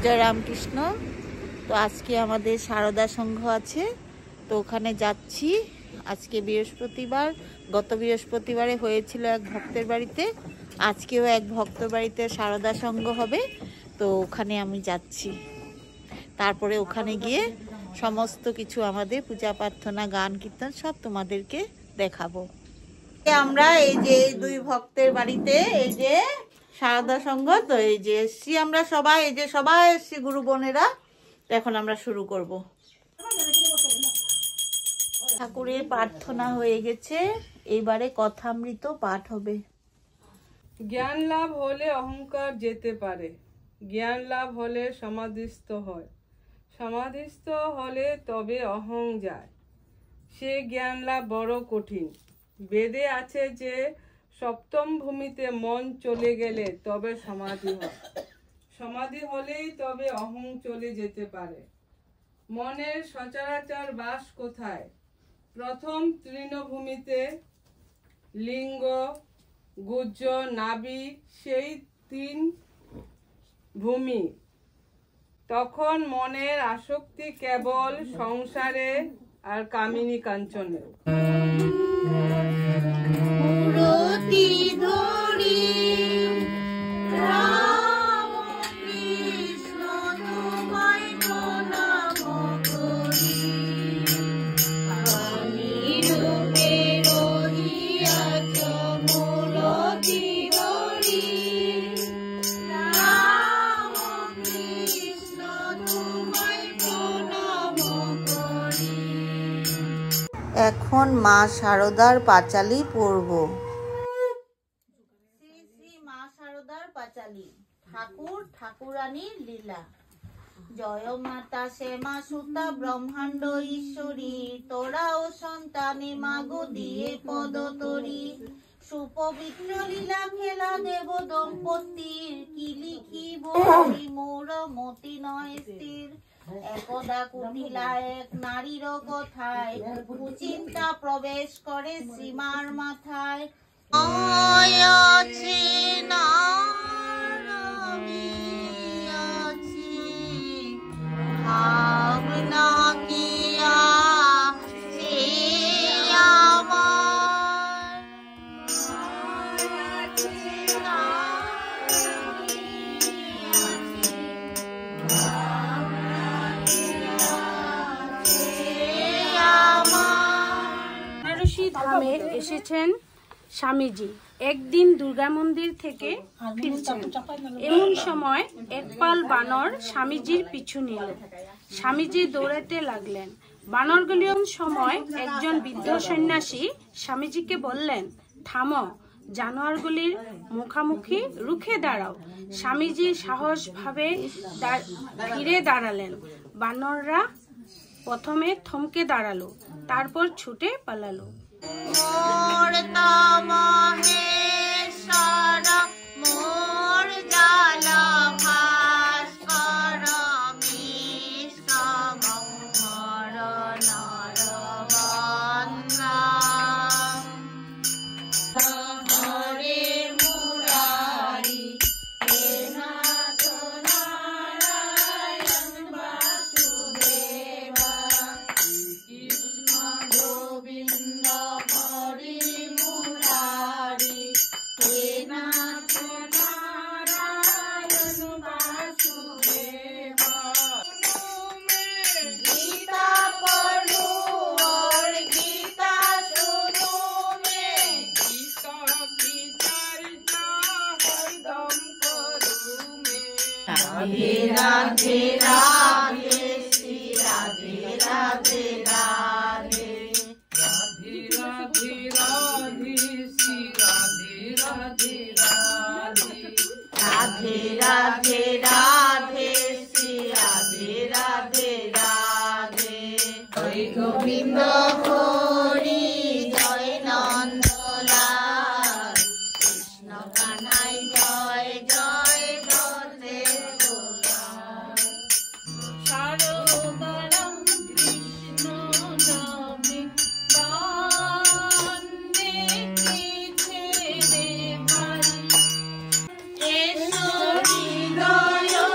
জয় রামকৃষ্ণ। তো আজকে আমাদের সারদা সংঘ আছে, তো ওখানে যাচ্ছি। আজকে বৃহস্পতিবার, গত বৃহস্পতিবারে হয়েছিল এক ভক্তের বাড়িতে, আজকেও এক ভক্তের বাড়িতে সারদা সংঘ হবে, তো ওখানে আমি যাচ্ছি। তারপরে ওখানে গিয়ে সমস্ত কিছু আমাদের পূজা প্রার্থনা গান কীর্তন সব তোমাদেরকে দেখাবো। আমরা এই যে দুই ভক্তের বাড়িতে এই যে সারদা সংঘ, তো এই যে এসছি আমরা সবাই, এই যে সবাই এসছি গুরু বোনেরা। এখন আমরা শুরু করব। ঠাকুরের প্রার্থনা হয়ে গেছে, এইবারে কথামৃত পাঠ হবে। জ্ঞান লাভ হলে অহংকার যেতে পারে, জ্ঞান লাভ হলে সমাধিস্থ হয়, সমাধিস্থ হলে তবে অহং যায়, সে জ্ঞান লাভ বড় কঠিন। বেদে আছে যে সপ্তম ভূমিতে মন চলে গেলে তবে সমাধি হয়, সমাধি হলেই তবে অহং চলে যেতে পারে। মনের সচরাচর বাস কোথায়? প্রথম তৃণভূমিতে, লিঙ্গ, গুজ্জ, নাভি, সেই তিন ভূমি। তখন মনের আসক্তি কেবল সংসারে আর কামিনী কাঞ্চনে। এখন মা শারদার পাঁচালী পড়ব। শ্রী শ্রী মা শারদার পাঁচালী। ঠাকুর ঠাকুরানীর লীলা। জয় মাতা শ্যামা সুতা ব্রহ্মাণ্ড ঈশ্বরী, তোরা ও সন্তানে মাগো দিয়ে পদ তরি। সুপবিত্র লীলা খেলা দেব দম্পতির, কি লিখিব মোর মতি নয় স্থির। একদা কুটিলা এক নারীর কথায়, কুচিন্তা প্রবেশ করে শ্রীমার মাথায়। ধামে এসেছেন স্বামীজি। একদিন দুর্গা মন্দির থেকে ফিরছেন, এমন সময় এক পাল বানর স্বামীজির পিছু নিল। স্বামীজি দৌড়াতে লাগলেন। বানরগুলির সময় একজন বৃদ্ধ সন্ন্যাসী স্বামীজিকে বললেন, থামো, জানোয়ারগুলির মুখামুখি রুখে দাঁড়াও। স্বামীজি সাহস ভাবে ফিরে দাঁড়ালেন। বানররা প্রথমে থমকে দাঁড়ালো, তারপর ছুটে পালালো। राधे राधे राधे श्री राधे राधे राधे, राधे राधे राधे श्री राधे राधे राधे, राधे राधे राधे श्री राधे राधे राधे। जय गोविंद हरि जय नंदलाल, कृष्ण कान्हाई जय जय जय गोपाल। शारदारं कृष्ण नामे वन्दे कृष्णे भाई। এসো হৃদয়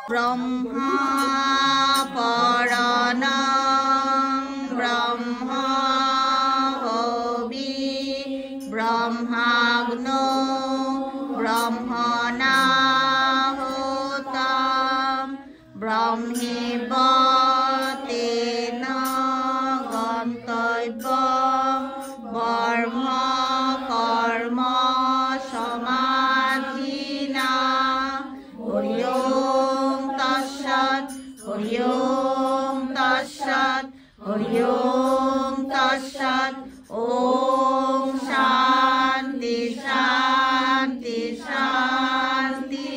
ব্রহ্মা পরাণং ব্রহ্মা হবি ব্রহ্মাগ্নো ব্রহ্মণাহুতাম ব্রহ্মেবতেন গন্তব্যম বর্ম কর্ম সমাধিনা। হরি ওম তৎসৎ হরি ওম তৎসৎ হরি ওম তৎসৎ। ওম শান্তি শান্তি শান্তি।